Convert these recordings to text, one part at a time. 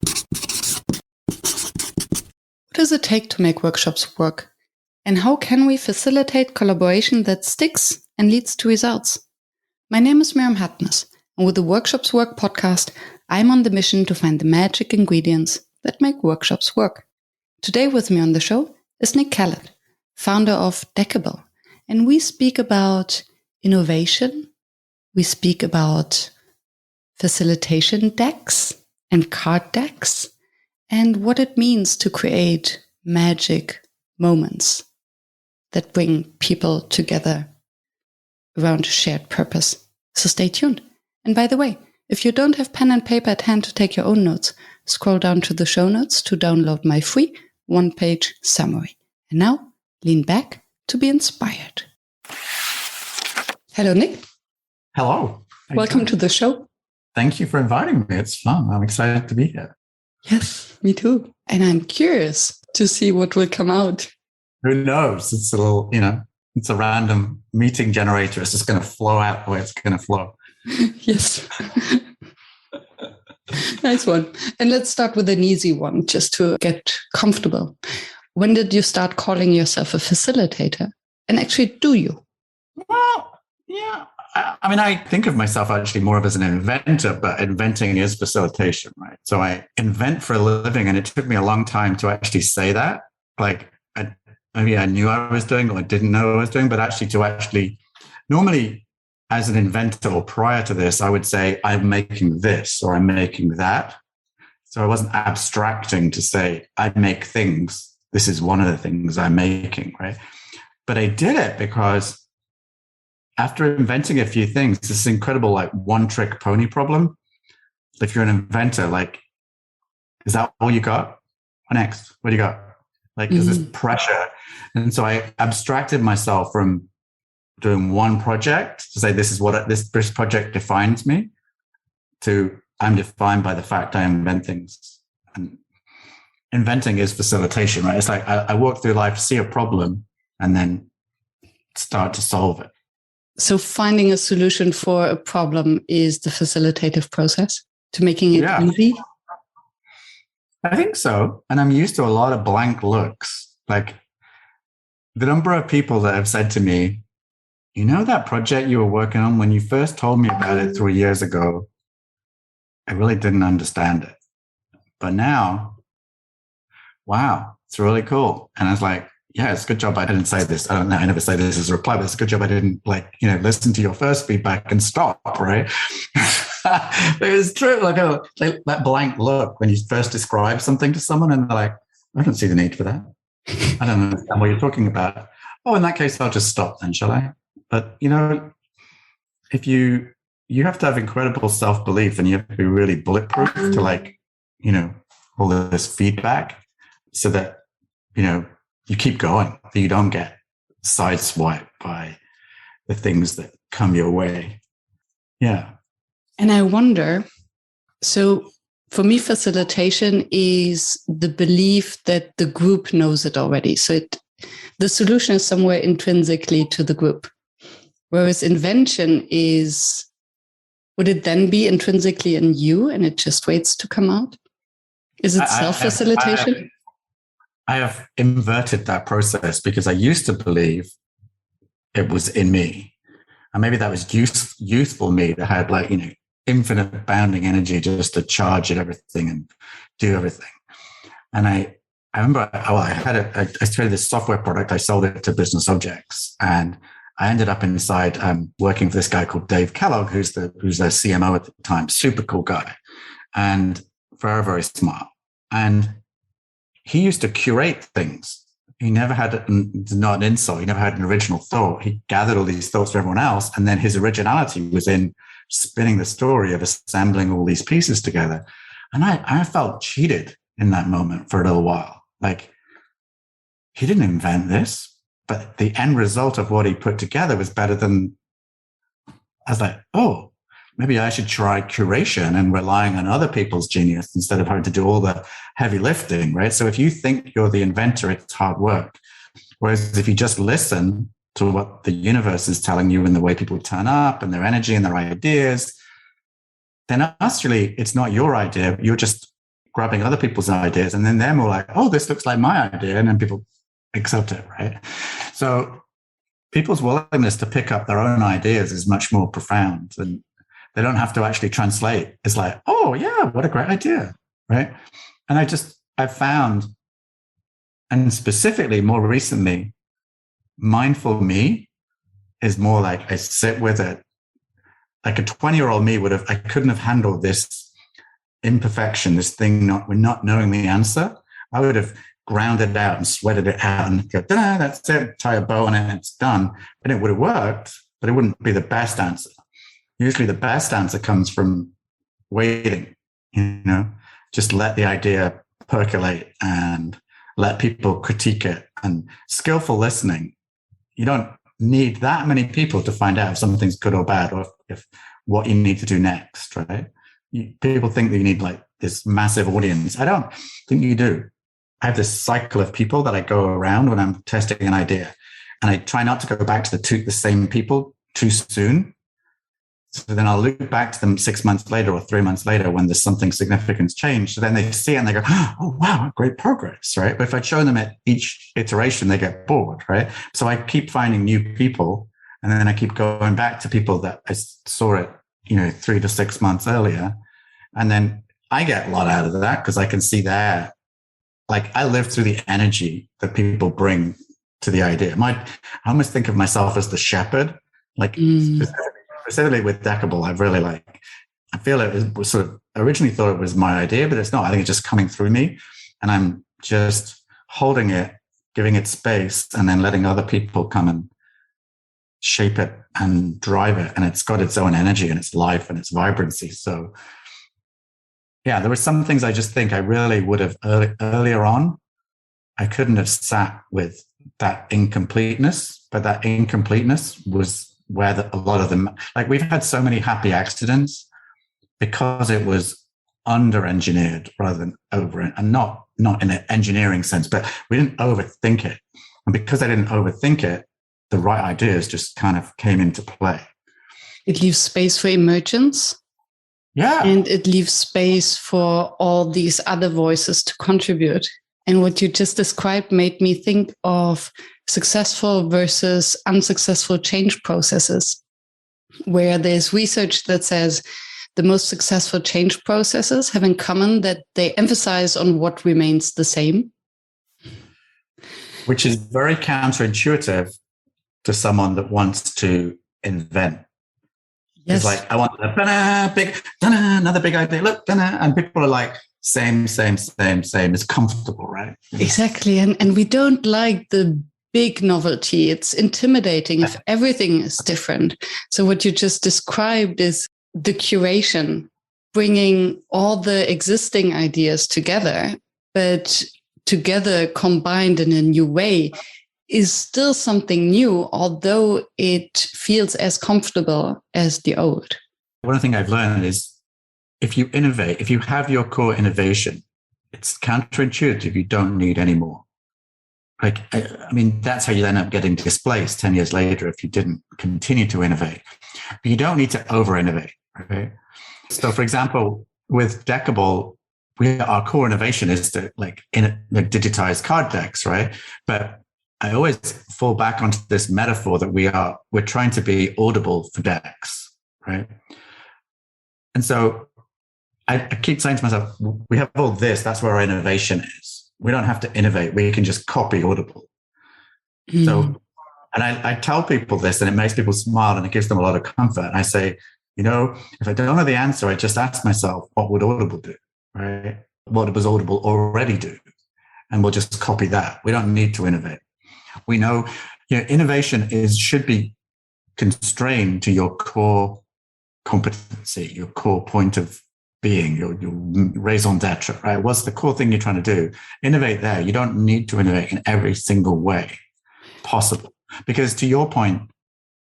What does it take to make workshops work? And how can we facilitate collaboration that sticks and leads to results? My name is Miriam Hartness, and with the Workshops Work podcast, I'm on the mission to find the magic ingredients that make workshops work. Today with me on the show is Nick Kellet, founder of Deckible, and we speak about innovation, we speak about facilitation decks and card decks, and what it means to create magic moments that bring people together around a shared purpose. So stay tuned. And by the way, if you don't have pen and paper at hand to take your own notes, scroll down to the show notes to download my free one-page summary. And now, lean back to be inspired. Hello, Nick. Hello. Welcome to the show. Thank you for inviting me. It's fun. I'm excited to be here. Yes, me too. And I'm curious to see what will come out. Who knows? It's a little, it's a random meeting generator. It's just going to flow out the way it's going to flow. Yes. Nice one. And let's start with an easy one, just to get comfortable. When did you start calling yourself a facilitator? And actually, do you? Well, yeah. I think of myself actually more of as an inventor, but inventing is facilitation, right? So I invent for a living, and it took me a long time to actually say that. Like, maybe I knew I was doing or I didn't know I was doing, but actually normally as an inventor or prior to this, I would say I'm making this or I'm making that. So I wasn't abstracting to say I make things. This is one of the things I'm making, right? But I did it because after inventing a few things, this incredible one-trick pony problem. If you're an inventor, is that all you got? What next? What do you got? There's this pressure. And so I abstracted myself from doing one project to say, this is what this project defines me, to I'm defined by the fact I invent things. And inventing is facilitation, right? It's like I walk through life, see a problem, and then start to solve it. So finding a solution for a problem is the facilitative process to making it easy? I think so. And I'm used to a lot of blank looks. Like the number of people that have said to me, that project you were working on, when you first told me about it 3 years ago, I really didn't understand it. But now, wow, it's really cool. And I was like, yeah, it's a good job I didn't say this. I don't know. I never say this as a reply, but it's a good job I didn't listen to your first feedback and stop, right? But it's true. That blank look when you first describe something to someone and they're like, I don't see the need for that. I don't understand what you're talking about. Oh, in that case, I'll just stop then, shall I? But, if you have to have incredible self-belief and you have to be really bulletproof to all this feedback so that, you keep going, that you don't get sideswiped by the things that come your way. Yeah. And I wonder, so for me, facilitation is the belief that the group knows it already. So the solution is somewhere intrinsically to the group. Whereas invention would it then be intrinsically in you and it just waits to come out? Is it self-facilitation? I have inverted that process because I used to believe it was in me. And maybe that was youthful me that had infinite bounding energy just to charge at everything and do everything. And I remember, I created this software product. I sold it to business objects, and I ended up inside working for this guy called Dave Kellogg, who's the CMO at the time. Super cool guy, and very, very smart. And he used to curate things. He never had, not an insult, he never had an original thought. He gathered all these thoughts from everyone else, and then his originality was in spinning the story of assembling all these pieces together. And I felt cheated in that moment for a little while. He didn't invent this, but the end result of what he put together was better than, I was like, oh, maybe I should try curation and relying on other people's genius instead of having to do all the heavy lifting, right? So if you think you're the inventor, it's hard work. Whereas if you just listen to what the universe is telling you and the way people turn up and their energy and their ideas, then actually it's not your idea. You're just grabbing other people's ideas, and then they're more like, oh, this looks like my idea, and then people accept it, right? So people's willingness to pick up their own ideas is much more profound, and they don't have to actually translate. It's like, oh yeah, what a great idea, right? And I've found, and specifically more recently, mindful me is more like I sit with it. Like a 20-year-old me I couldn't have handled this imperfection, this thing not knowing the answer. I would have ground it out and sweated it out and go, that's it, tie a bow on it, and it's done. And it would have worked, but it wouldn't be the best answer. Usually the best answer comes from waiting, just let the idea percolate and let people critique it, and skillful listening. You don't need that many people to find out if something's good or bad, or if what you need to do next, right? People think that you need like this massive audience. I don't think you do. I have this cycle of people that I go around when I'm testing an idea, and I try not to go back to the same people too soon. So then I'll loop back to them 6 months later or 3 months later when there's something significant changed. So then they see it and they go, oh, wow, great progress, right? But if I show them at each iteration, they get bored, right? So I keep finding new people, and then I keep going back to people that I saw it, 3 to 6 months earlier. And then I get a lot out of that because I can see I live through the energy that people bring to the idea. I almost think of myself as the shepherd, specifically with Deckible. I feel it was sort of originally thought it was my idea, but it's not. I think it's just coming through me, and I'm just holding it, giving it space, and then letting other people come and shape it and drive it. And it's got its own energy and its life and its vibrancy. So yeah, there were some things I just think I really would have earlier on. I couldn't have sat with that incompleteness, but that incompleteness was where a lot of them, like we've had so many happy accidents because it was under-engineered rather than over, and not in an engineering sense, but we didn't overthink it. And because I didn't overthink it, the right ideas just kind of came into play. It leaves space for emergence. Yeah. And it leaves space for all these other voices to contribute. And what you just described made me think of successful versus unsuccessful change processes, where there's research that says the most successful change processes have in common that they emphasize on what remains the same. Which is very counterintuitive to someone that wants to invent. Yes. It's like, I want another big idea, look, and people are like, same, is comfortable, right? Exactly. And we don't like the big novelty. It's intimidating if everything is different. So what you just described is the curation, bringing all the existing ideas together, but together combined in a new way is still something new, although it feels as comfortable as the old. One thing I've learned is if you innovate, if you have your core innovation, it's counterintuitive. You don't need any more. Like, I mean, that's how you end up getting displaced 10 years later if you didn't continue to innovate. But you don't need to over-innovate, right? So, for example, with Deckible, our core innovation is to digitize card decks, right? But I always fall back onto this metaphor that we're trying to be audible for decks, right? And so I keep saying to myself, we have all this, that's where our innovation is. We don't have to innovate. We can just copy Audible. Mm. So, and I tell people this and it makes people smile and it gives them a lot of comfort. And I say, if I don't know the answer, I just ask myself, what would Audible do, right? What does Audible already do? And we'll just copy that. We don't need to innovate. We know, innovation should be constrained to your core competency, your core point of being, your raison d'etre, right? What's the core thing you're trying to do? Innovate there. You don't need to innovate in every single way possible. Because to your point,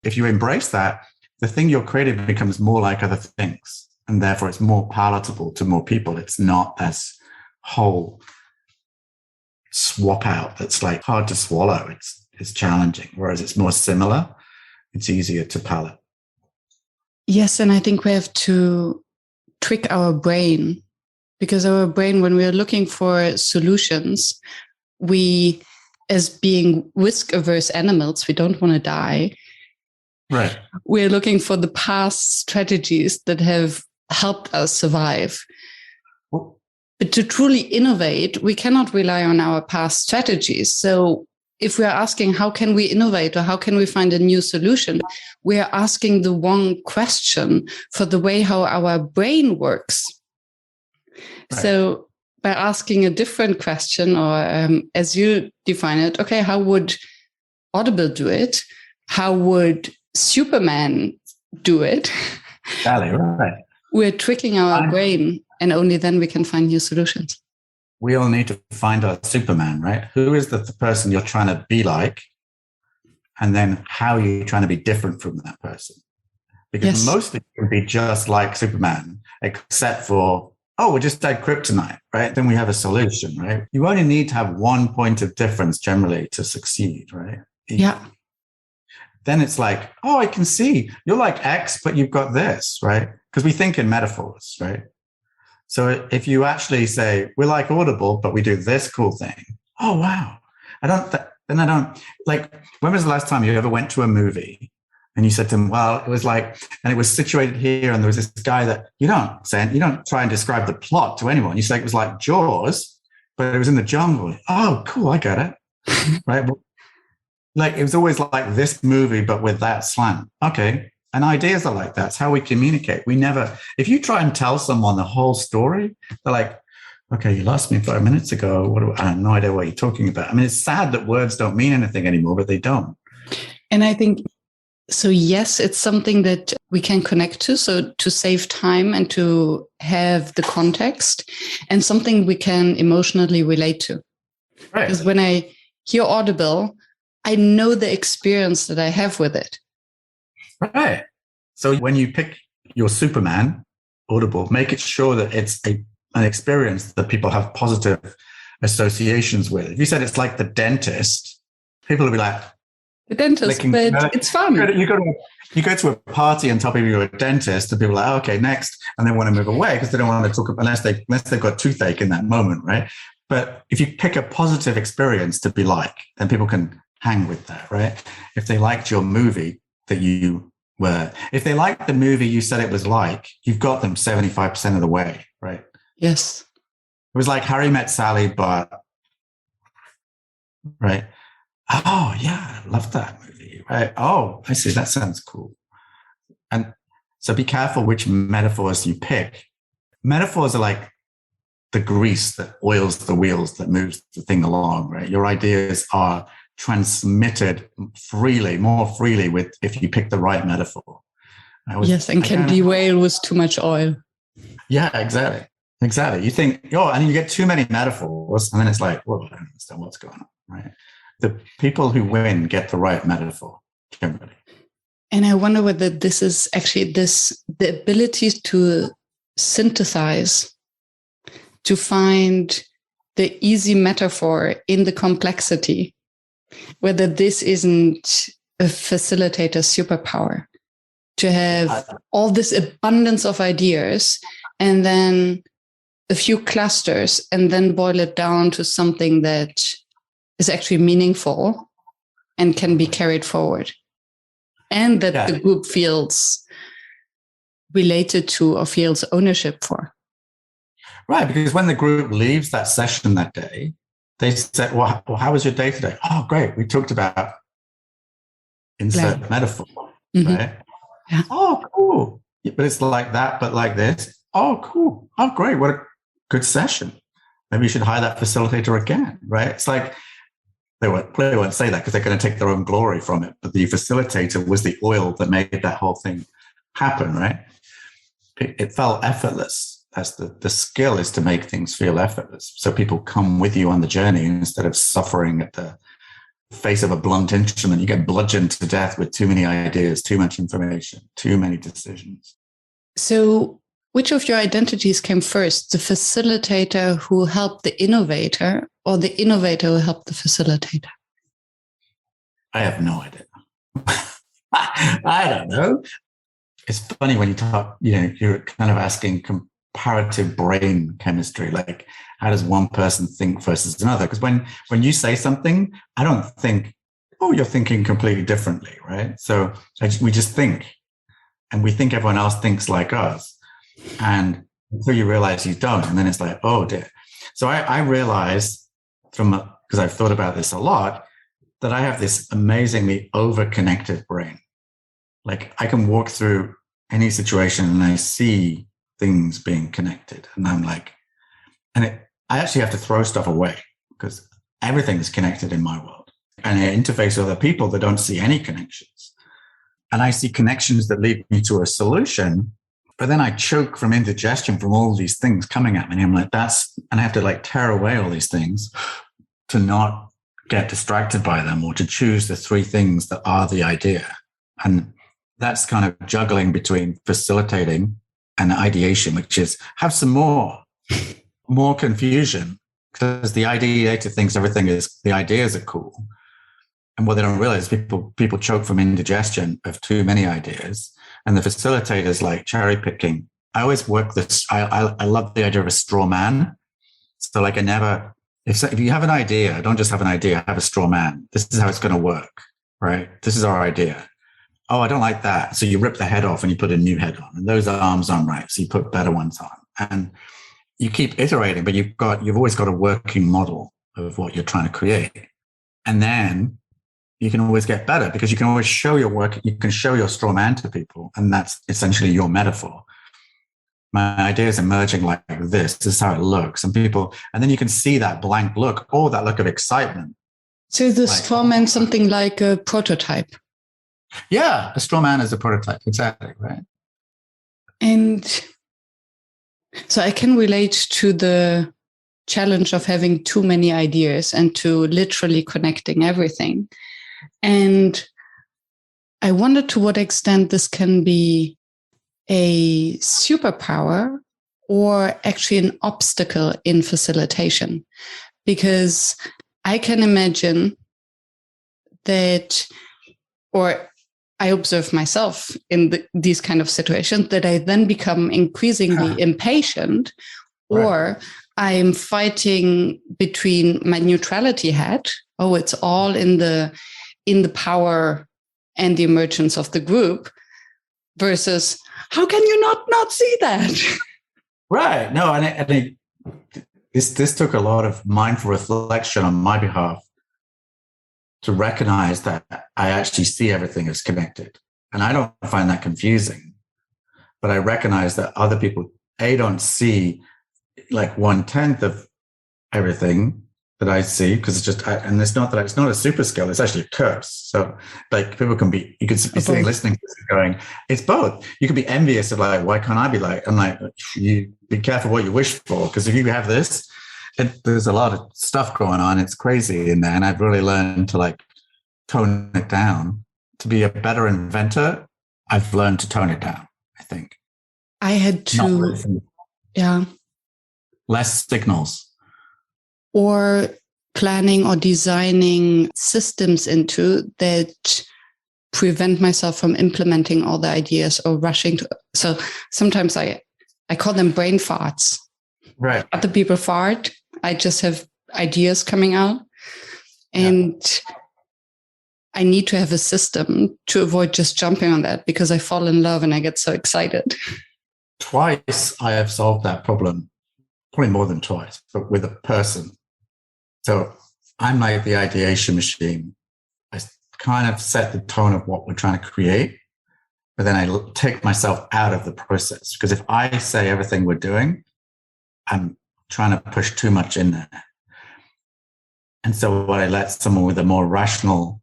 if you embrace that, the thing you're creating becomes more like other things. And therefore it's more palatable to more people. It's not this whole swap out that's like hard to swallow. It's challenging. Whereas it's more similar, it's easier to palate. Yes, and I think we have to trick our brain Because our brain, when we are looking for solutions, we, as being risk-averse animals, we don't want to die. Right. We're looking for the past strategies that have helped us survive. But to truly innovate, we cannot rely on our past strategies. So if we are asking, how can we innovate or how can we find a new solution? We are asking the wrong question for the way how our brain works. Right. So by asking a different question, or as you define it, okay, how would Audible do it? How would Superman do it? Right. We're tricking our brain, and only then we can find new solutions. We all need to find our Superman, right? Who is the person you're trying to be like? And then how are you trying to be different from that person? Because mostly you can be just like Superman, except for, we just had kryptonite, right? Then we have a solution, right? You only need to have one point of difference generally to succeed, right? Yeah. Then it's like, I can see you're like X, but you've got this, right? Because we think in metaphors, right? So if you actually say, we're like Audible, but we do this cool thing. Oh, wow. When was the last time you ever went to a movie and you said to them, well, it was like, and it was situated here, and there was this guy that you don't try and describe the plot to anyone. You say it was like Jaws, but it was in the jungle. Oh, cool. I get it. Right. Like it was always like this movie, but with that slant. Okay. And ideas are like that. It's how we communicate. If you try and tell someone the whole story, they're like, okay, you lost me 5 minutes ago. I have no idea what you're talking about. I mean, it's sad that words don't mean anything anymore, but they don't. And I think, so yes, it's something that we can connect to. So to save time and to have the context, and something we can emotionally relate to. Right. Because when I hear Audible, I know the experience that I have with it. Right. So when you pick your Superman, Audible, make it sure that it's an experience that people have positive associations with. If you said it's like the dentist, people will be like, the dentist, but it's fun. You go to a party and tell people you're a dentist, and people are like, okay, next, and they want to move away because they don't want to talk unless they've got toothache in that moment, right? But if you pick a positive experience to be like, then people can hang with that, right? If they liked your movie if they liked the movie you said it was like, you've got them 75% of the way, right? Yes. It was like Harry Met Sally, but right. Oh yeah, I love that movie, right? Oh, I see. That sounds cool. And so be careful which metaphors you pick. Metaphors are like the grease that oils the wheels that moves the thing along, right? Your ideas are transmitted more freely if you pick the right metaphor. And can derail with too much oil. Yeah, exactly. You think, and you get too many metaphors, and then it's like, well, I don't understand what's going on, right? The people who win get the right metaphor, generally. And I wonder whether this is actually the ability to synthesize, to find the easy metaphor in the complexity, whether this isn't a facilitator superpower, to have all this abundance of ideas and then a few clusters and then boil it down to something that is actually meaningful and can be carried forward, and that the group feels related to or feels ownership for. Right, because when the group leaves that session that day, they said, well, how was your day today? Oh, great. We talked about insert metaphor, right? Yeah. Oh, cool. But it's like that, but like this. Oh, cool. Oh, great. What a good session. Maybe you should hire that facilitator again, right? It's like, they won't say that because they're going to take their own glory from it. But the facilitator was the oil that made that whole thing happen, right? It felt effortless. That's the skill, is to make things feel effortless. So people come with you on the journey instead of suffering at the face of a blunt instrument. You get bludgeoned to death with too many ideas, too much information, too many decisions. So which of your identities came first? The facilitator who helped the innovator, or the innovator who helped the facilitator? I have no idea. I don't know. It's funny when you talk, you're kind of asking comparative brain chemistry. Like, how does one person think versus another? Because when you say something, I don't think, oh, you're thinking completely differently, right? So we just think, and we think everyone else thinks like us. And until you realize you don't, and then it's like, oh dear. So I realized because I've thought about this a lot, that I have this amazingly over-connected brain. Like, I can walk through any situation and I see things being connected. And I'm like, I actually have to throw stuff away because everything is connected in my world. And I interface with other people that don't see any connections. And I see connections that lead me to a solution, but then I choke from indigestion from all these things coming at me. And I'm like, and I have to like tear away all these things to not get distracted by them, or to choose the three things that are the idea. And that's kind of juggling between facilitating and ideation, which is have some more confusion, because the ideator thinks the ideas are cool. And what they don't realize, people choke from indigestion of too many ideas. And the facilitators like cherry picking. I always work this. I love the idea of a straw man. So like if you have an idea, don't just have an idea, have a straw man. This is how it's going to work, right? This is our idea. Oh, I don't like that. So you rip the head off and you put a new head on, and those arms aren't right. So you put better ones on, and you keep iterating, but you've always got a working model of what you're trying to create. And then you can always get better because you can always show your work. You can show your straw man to people, and that's essentially your metaphor. My idea is emerging like this. This is how it looks. And then you can see that blank look, or that look of excitement. So the straw man, something like a prototype. Yeah, a straw man is a prototype. Exactly, right. And so I can relate to the challenge of having too many ideas and to literally connecting everything. And I wonder to what extent this can be a superpower or actually an obstacle in facilitation. Because I can imagine that, or I observe myself in these kind of situations, that I then become increasingly impatient, or I'm fighting between my neutrality hat. Oh, it's all in the power and the emergence of the group, versus how can you not see that? Right. No, this took a lot of mindful reflection on my behalf to recognize that I actually see everything as connected. And I don't find that confusing, but I recognize that other people, don't see like 1/10 of everything that I see, because it's just, and it's not a super skill, it's actually a curse. So like you can be sitting listening to this going, it's both. You can be envious of like, why can't I be like, I'm like, you be careful what you wish for, because if you have this, there's a lot of stuff going on. It's crazy in there. And I've really learned to like tone it down. To be a better inventor, I've learned to tone it down, I think. I had to, less signals. Or planning or designing systems into that prevent myself from implementing all the ideas or rushing to. So sometimes I call them brain farts. Right. Other people fart. I just have ideas coming out. And I need to have a system to avoid just jumping on that, because I fall in love and I get so excited. Twice I have solved that problem, probably more than twice, but with a person. So I'm like the ideation machine. I kind of set the tone of what we're trying to create, but then I take myself out of the process. Because if I say everything we're doing, I'm trying to push too much in there. And so what I let someone with a more rational,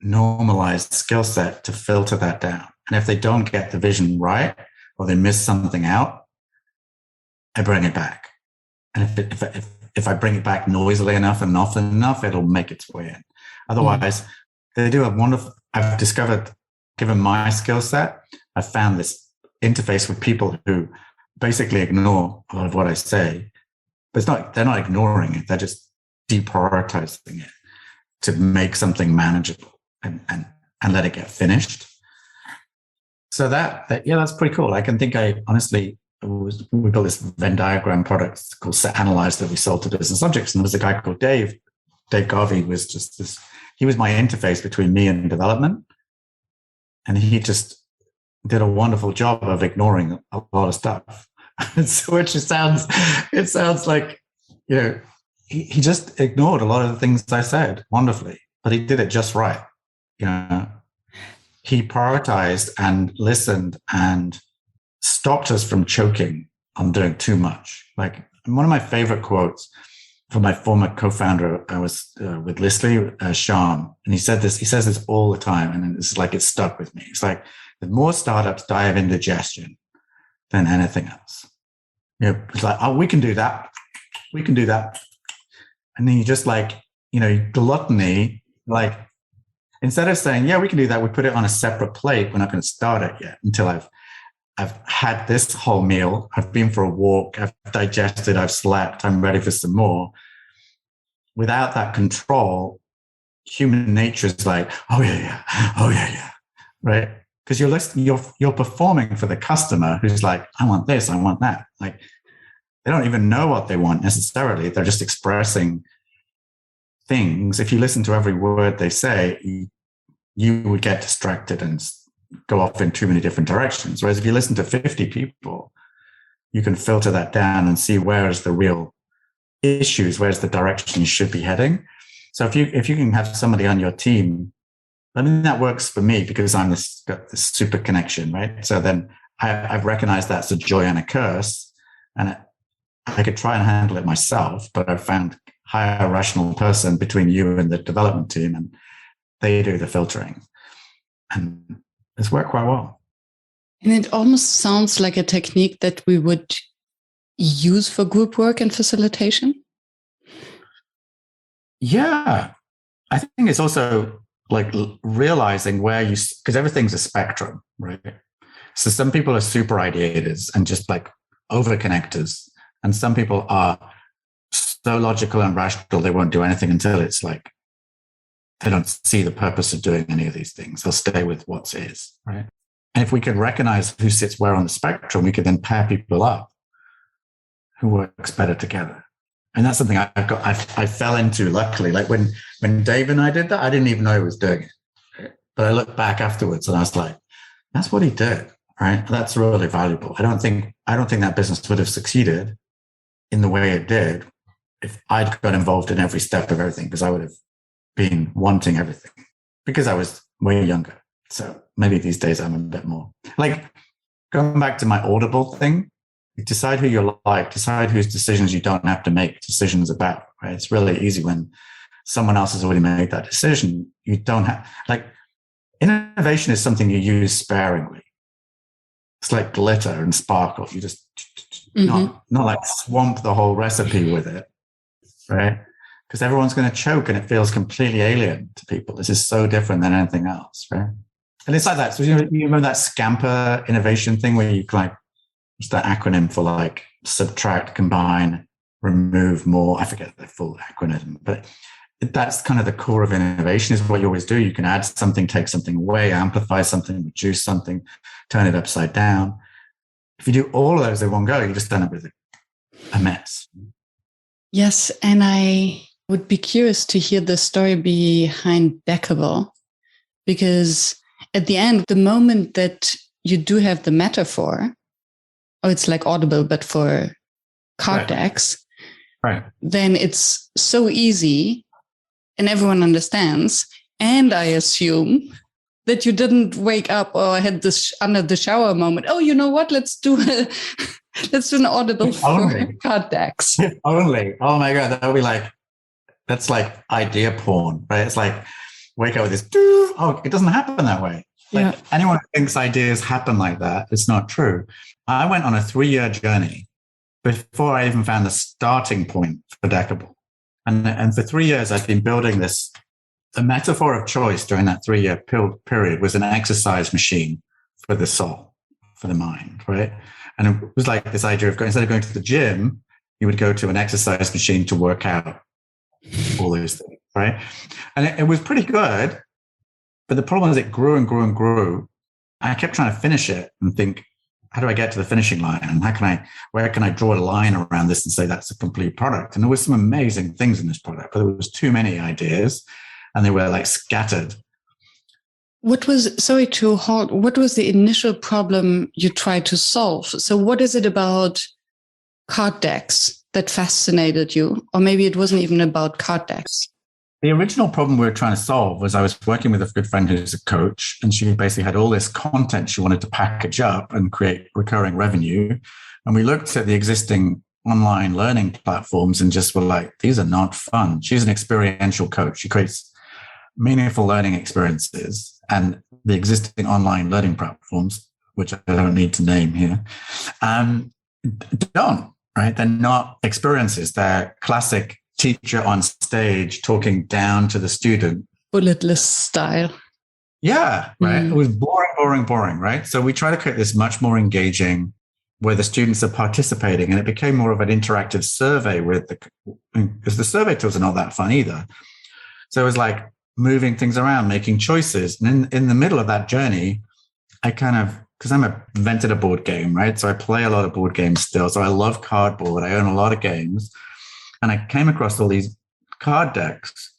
normalized skill set to filter that down. And if they don't get the vision right, or they miss something out, I bring it back. And if I bring it back noisily enough and often enough, it'll make its way in. Otherwise, they do a wonderful, I've discovered, given my skill set, I've found this interface with people who basically ignore a lot of what I say. But they're not ignoring it. They're just deprioritizing it to make something manageable and let it get finished. So yeah, that's pretty cool. I can think I honestly we built this Venn diagram product called Set Analyze that we sold to business objects. And there was a guy called Dave Garvey was just this, he was my interface between me and development. And he just did a wonderful job of ignoring a lot of stuff. So it sounds like, he just ignored a lot of the things I said wonderfully, but he did it just right. He prioritized and listened and stopped us from choking on doing too much. Like one of my favorite quotes from my former co-founder, I was with Listly, Sean, and he says this all the time, and it's like it stuck with me. It's like the more startups die of indigestion than anything else. It's like, oh, we can do that. We can do that. And then you just gluttony, like instead of saying, yeah, we can do that, we put it on a separate plate. We're not going to start it yet until I've had this whole meal. I've been for a walk. I've digested. I've slept. I'm ready for some more. Without that control, human nature is like, oh yeah. Oh yeah. Right. Because you're performing for the customer who's like, I want this, I want that. Like they don't even know what they want necessarily. They're just expressing things. If you listen to every word they say, you would get distracted and go off in too many different directions. Whereas if you listen to 50 people, you can filter that down and see where is the real issues, where's the direction you should be heading. So if you can have somebody on your team, I mean, that works for me because I'm got this super connection, right? So then I've recognized that's a joy and a curse, and I could try and handle it myself, but I've found hire a rational person between you and the development team, and they do the filtering. And it's worked quite well. And it almost sounds like a technique that we would use for group work and facilitation. Yeah. I think it's also like realizing where because everything's a spectrum, right? So some people are super ideators and just like over connectors. And some people are so logical and rational, they won't do anything until it's like, they don't see the purpose of doing any of these things. They'll stay with what is, right? And if we could recognize who sits where on the spectrum, we could then pair people up who works better together. And that's something I fell into, luckily. Like when Dave and I did that, I didn't even know he was doing it. But I looked back afterwards and I was like, that's what he did, right? That's really valuable. I don't think that business would have succeeded in the way it did if I'd got involved in every step of everything, because I would have been wanting everything because I was way younger. So maybe these days I'm a bit more like going back to my Audible thing. Decide who you like, decide whose decisions you don't have to make decisions about, right? It's really easy when someone else has already made that decision. You don't have, like, innovation is something you use sparingly. It's like glitter and sparkle. You just not like swamp the whole recipe with it, right? Because everyone's going to choke and it feels completely alien to people. This is so different than anything else, right? And it's like that. So you remember that Scamper innovation thing where you like, it's that acronym for like subtract, combine, remove, more. I forget the full acronym, but that's kind of the core of innovation is what you always do. You can add something, take something away, amplify something, reduce something, turn it upside down. If you do all of those in one go, you just end up with a mess. Yes, and I would be curious to hear the story behind Deckible, because at the end, the moment that you do have the metaphor, it's like Audible, but for card decks, right? Then it's so easy and everyone understands. And I assume that you didn't wake up or had this under the shower moment. Oh, you know what? Let's do an Audible for card decks. Only. Oh my God. That would be like, that's like idea porn, right? It's like, wake up with this, oh, it doesn't happen that way. Like anyone who thinks ideas happen like that, it's not true. I went on a 3-year journey before I even found the starting point for Deckible. And for 3 years, I've been building this. The metaphor of choice during that 3-year period was an exercise machine for the soul, for the mind, right? And it was like this idea of instead of going to the gym, you would go to an exercise machine to work out all those things, right? And it was pretty good. But the problem is it grew and grew and grew. I kept trying to finish it and think, how do I get to the finishing line? And where can I draw a line around this and say that's a complete product? And there were some amazing things in this product, but there was too many ideas and they were like scattered. What was the initial problem you tried to solve? So what is it about card decks that fascinated you? Or maybe it wasn't even about card decks. The original problem we were trying to solve was I was working with a good friend who's a coach, and she basically had all this content she wanted to package up and create recurring revenue. And we looked at the existing online learning platforms and just were like, these are not fun. She's an experiential coach. She creates meaningful learning experiences, and the existing online learning platforms, which I don't need to name here, don't, right? They're not experiences. They're classic teacher on stage talking down to the student. Bullet list style. Yeah, right. It was boring, right? So we try to create this much more engaging where the students are participating, and it became more of an interactive survey because the survey tools are not that fun either. So it was like moving things around, making choices. And in the middle of that journey, I because I invented a board game, right? So I play a lot of board games still. So I love cardboard. I own a lot of games. And I came across all these card decks,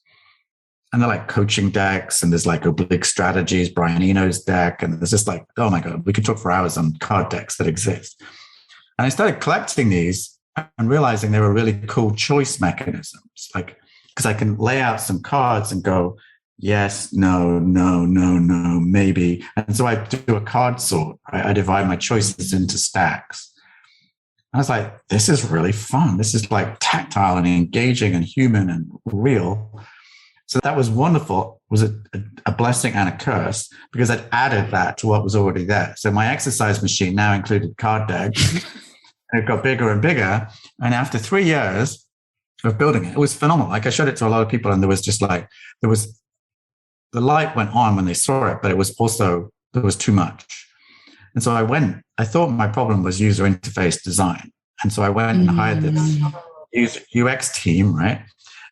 and they're like coaching decks, and there's like oblique strategies, Brian Eno's deck. And there's just like, oh my God, we could talk for hours on card decks that exist. And I started collecting these and realizing they were really cool choice mechanisms. Like, because I can lay out some cards and go, yes, no, maybe. And so I do a card sort. I divide my choices into stacks. I was like, this is really fun. This is like tactile and engaging and human and real. So that was wonderful. It was a blessing and a curse because I'd added that to what was already there. So my exercise machine now included card decks. And it got bigger and bigger. And after 3 years of building it, it was phenomenal. Like I showed it to a lot of people, and the light went on when they saw it, but there was too much. And so I thought my problem was user interface design. And so I went and hired this UX team, right?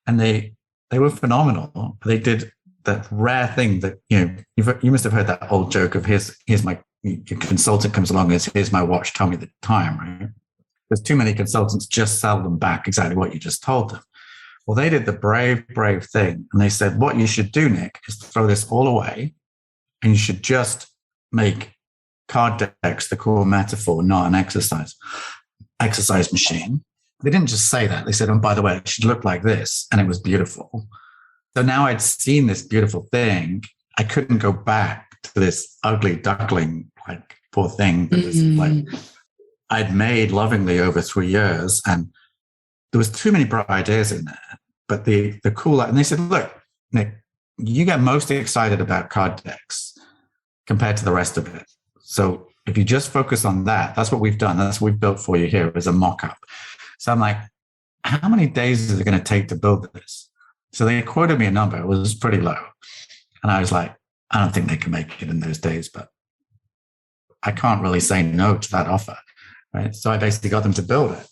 And they were phenomenal. They did that rare thing that, you must have heard that old joke of here's my your consultant comes along and says, here's my watch, tell me the time, right? There's too many consultants just sell them back exactly what you just told them. Well, they did the brave thing. And they said, what you should do, Nick, is throw this all away, and you should just make card decks the core metaphor, not an exercise machine. They didn't just say that. They said, oh, by the way, it should look like this. And it was beautiful. So now I'd seen this beautiful thing. I couldn't go back to this ugly duckling, like poor thing that was like I'd made lovingly over 3 years. And there was too many bright ideas in there. But the cool, and they said, look, Nick, you get most excited about card decks compared to the rest of it. So if you just focus on that, that's what we've done. That's what we've built for you here as a mock-up. So I'm like, how many days is it going to take to build this? So they quoted me a number. It was pretty low. And I was like, I don't think they can make it in those days, but I can't really say no to that offer, right? So I basically got them to build it.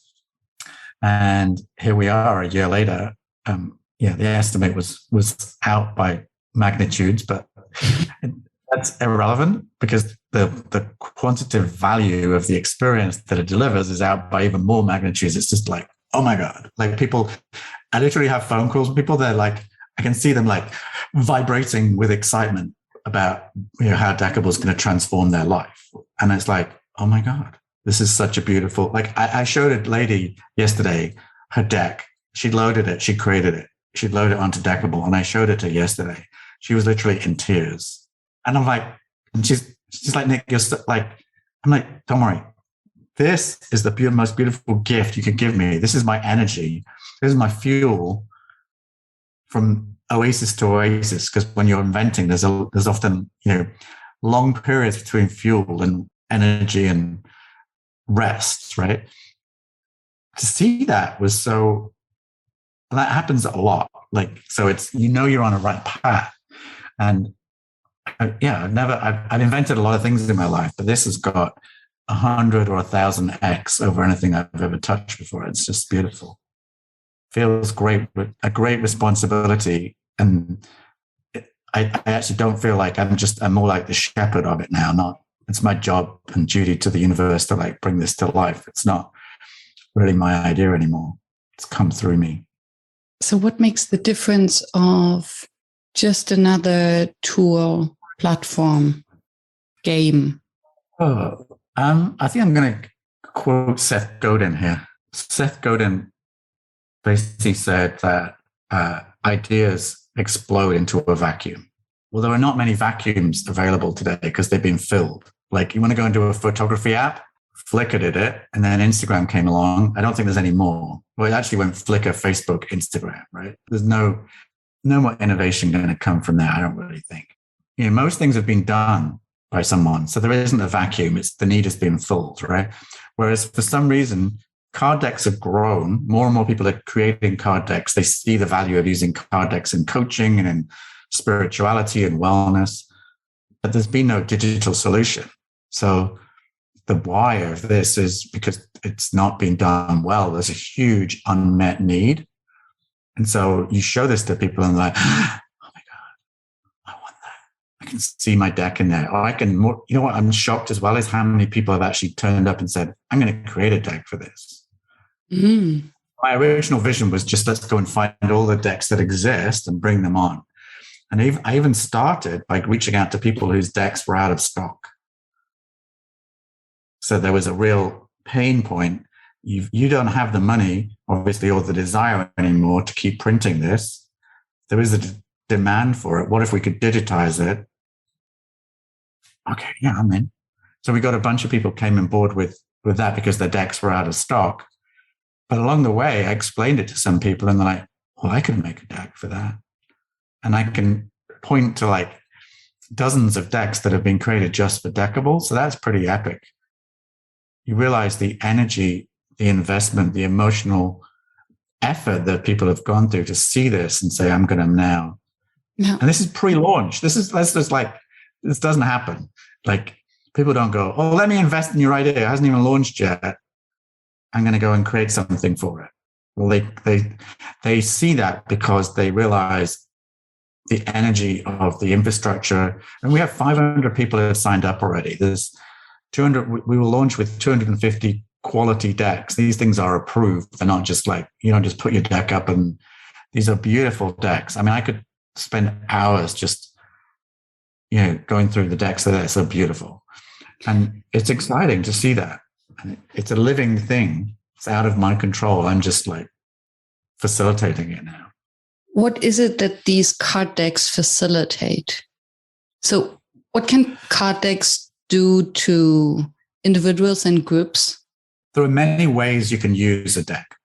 And here we are a year later. The estimate was out by magnitudes, but that's irrelevant because the quantitative value of the experience that it delivers is out by even more magnitudes. It's just like, oh my God, like people, I literally have phone calls with people. They're like, I can see them like vibrating with excitement about how Deckible is going to transform their life. And it's like, oh my God, this is such a beautiful, like I showed a lady yesterday, her deck, she loaded it, she created it. She'd load it onto Deckible, and I showed it to her yesterday. She was literally in tears. And I'm like, and she's like, Nick, I'm like, don't worry. This is the most beautiful gift you could give me. This is my energy. This is my fuel from oasis to oasis. Because when you're inventing, there's often, long periods between fuel and energy and rest, right? To see that was so, and that happens a lot. Like, so it's, you're on a right path. And I've invented a lot of things in my life, but this has got 100 or 1,000x over anything I've ever touched before. It's just beautiful. Feels great, a great responsibility. And I actually don't feel like I'm more like the shepherd of it now, it's my job and duty to the universe to like bring this to life. It's not really my idea anymore. It's come through me. So what makes the difference of just another tool, platform, game? I think I'm going to quote Seth Godin here. Seth Godin basically said that ideas explode into a vacuum. Well, there are not many vacuums available today because they've been filled. Like you want to go into a photography app, Flickr did it, and then Instagram came along. I don't think there's any more. Well, it actually went Flickr, Facebook, Instagram, right? There's no more innovation going to come from there, I don't really think. Most things have been done by someone. So there isn't a vacuum. It's the need has been filled, right? Whereas for some reason, card decks have grown. More and more people are creating card decks. They see the value of using card decks in coaching and in spirituality and wellness. But there's been no digital solution. So the why of this is because it's not been done well. There's a huge unmet need. And so you show this to people and they're like, oh my God, I want that. I can see my deck in there. Or I can, what I'm shocked as well is how many people have actually turned up and said, I'm going to create a deck for this. Mm. My original vision was just let's go and find all the decks that exist and bring them on. And I even started by reaching out to people whose decks were out of stock. So there was a real pain point. You don't have the money, obviously, or the desire anymore to keep printing this. There is a demand for it. What if we could digitize it? Okay, yeah, I'm in. So we got a bunch of people came on board with that because their decks were out of stock. But along the way, I explained it to some people and they're like, well, I could make a deck for that. And I can point to like dozens of decks that have been created just for Deckible. So that's pretty epic. You realize the energy, the investment, the emotional effort that people have gone through to see this and say, I'm going to now. No. And this is pre-launch. This doesn't happen. Like people don't go, oh, let me invest in your idea. It hasn't even launched yet. I'm going to go and create something for it. Well, they see that because they realize the energy of the infrastructure. And we have 500 people who have signed up already. There's 200. We will launch with 250 quality decks. These things are approved. They're not just like, you don't just put your deck up and these are beautiful decks. I mean, I could spend hours just, going through the decks that are so beautiful. And it's exciting to see that. And it's a living thing. It's out of my control. I'm just like facilitating it now. What is it that these card decks facilitate? So what can card decks do to individuals and groups? There are many ways you can use a deck.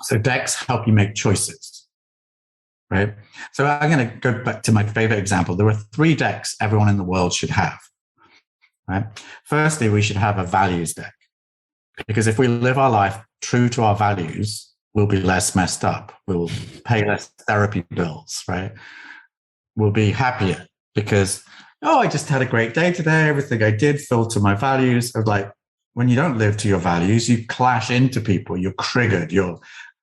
So decks help you make choices, right? So I'm going to go back to my favorite example. There are 3 decks everyone in the world should have, right? Firstly, we should have a values deck. Because if we live our life true to our values, we'll be less messed up. We'll pay less therapy bills, right? We'll be happier because, I just had a great day today. Everything I did fell to my values. Of like, when you don't live to your values, you clash into people. You're triggered. You're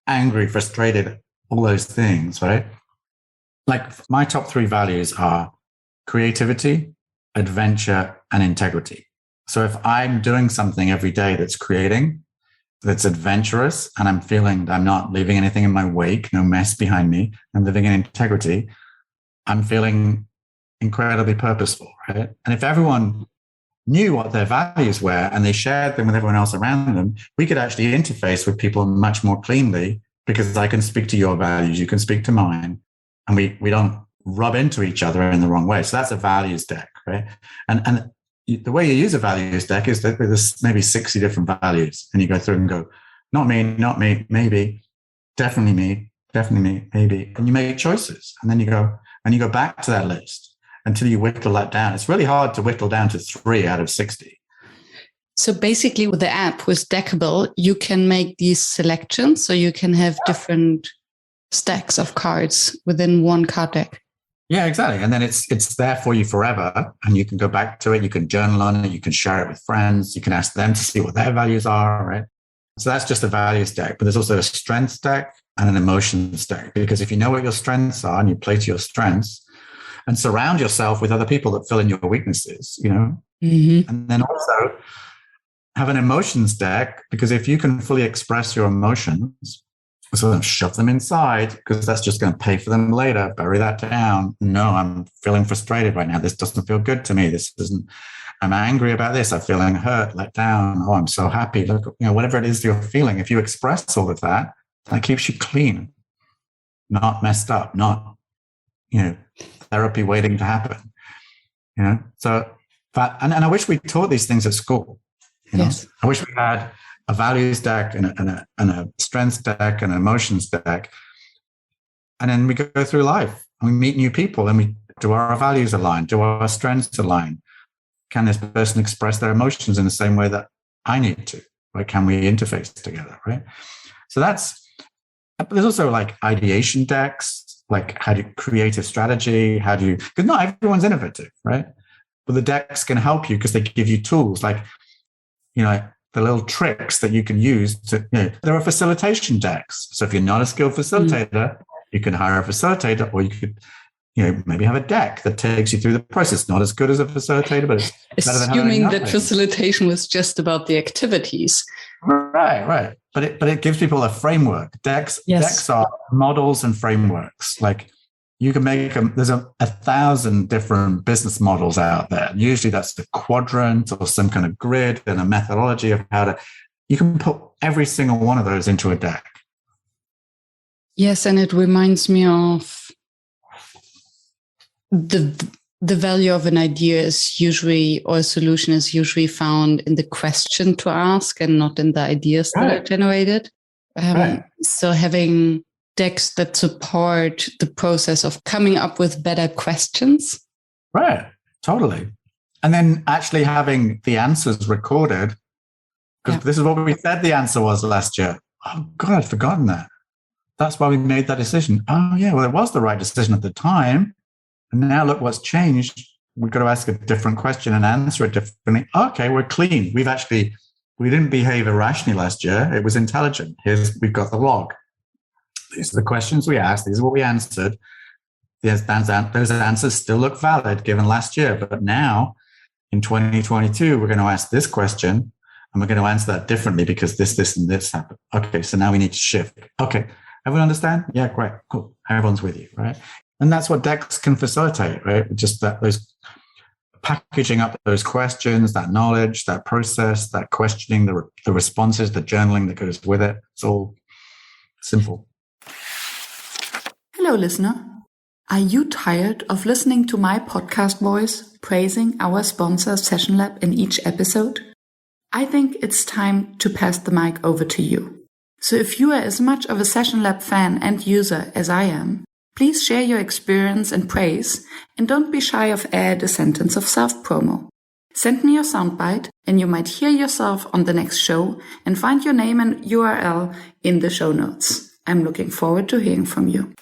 angry, frustrated, all those things, right? Like my top 3 values are creativity, adventure, and integrity. So if I'm doing something every day that's creating, that's adventurous, and I'm feeling that I'm not leaving anything in my wake, no mess behind me, I'm living in integrity, I'm feeling incredibly purposeful, right? And if everyone knew what their values were and they shared them with everyone else around them, we could actually interface with people much more cleanly because I can speak to your values, you can speak to mine, and we don't rub into each other in the wrong way. So that's a values deck, right? And the way you use a values deck is that there's maybe 60 different values, and you go through and go, not me, maybe, definitely me, maybe, and you make choices, and then you go back to that list until you whittle that down. It's really hard to whittle down to 3 out of 60. So basically, with the app, with Deckible, you can make these selections, so you can have different stacks of cards within one card deck. Yeah, exactly. And then it's there for you forever. And you can go back to it. You can journal on it. You can share it with friends. You can ask them to see what their values are, right? So that's just a values deck. But there's also a strengths deck and an emotions deck. Because if you know what your strengths are and you play to your strengths and surround yourself with other people that fill in your weaknesses, Mm-hmm. And then also have an emotions deck, because if you can fully express your emotions, so don't shove them inside, because that's just going to pay for them later. Bury that down. No, I'm feeling frustrated right now. This doesn't feel good to me. I'm angry about this. I'm feeling hurt, let down. Oh, I'm so happy. Look, whatever it is you're feeling, if you express all of that, that keeps you clean, not messed up, not, therapy waiting to happen. So that, and I wish we taught these things at school. Yes. I wish we had a values deck and a strengths deck and an emotions deck. And then we go through life and we meet new people and do our values align? Do our strengths align? Can this person express their emotions in the same way that I need to? Right? Can we interface together? Right. So there's also like ideation decks, like how do you create a strategy? Because not everyone's innovative, right? But the decks can help you because they give you tools like, the little tricks that you can use there are facilitation decks. So if you're not a skilled facilitator, you can hire a facilitator, or you could, maybe have a deck that takes you through the process. Not as good as a facilitator, but it's better than assuming having that facilitation was just about the activities. Right. But it gives people a framework. Decks are models and frameworks. Like you can make there's 1,000 different business models out there. Usually that's the quadrant or some kind of grid and a methodology of you can put every single one of those into a deck. Yes, and it reminds me of the value of an idea is usually, or a solution is usually found in the question to ask and not in the ideas that are generated. So having decks that support the process of coming up with better questions. Right, totally. And then actually having the answers recorded, because this is what we said the answer was last year. Oh, God, I'd forgotten that. That's why we made that decision. Oh, yeah, well, it was the right decision at the time. And now look what's changed. We've got to ask a different question and answer it differently. Okay, we're clean. We didn't behave irrationally last year. It was intelligent. We've got the log. These are the questions we asked. These are what we answered. Those answers still look valid given last year. But now in 2022, we're going to ask this question and we're going to answer that differently because this, and this happened. Okay, so now we need to shift. Okay, everyone understand? Yeah, great, cool. Everyone's with you, right? And that's what decks can facilitate, right? Just those packaging up those questions, that knowledge, that process, that questioning, the responses, the journaling that goes with it. It's all simple. Hello, listener. Are you tired of listening to my podcast voice praising our sponsor Session Lab in each episode? I think it's time to pass the mic over to you. So if you are as much of a Session Lab fan and user as I am, please share your experience and praise, and don't be shy of add a sentence of self-promo. Send me your soundbite and you might hear yourself on the next show and find your name and URL in the show notes. I'm looking forward to hearing from you.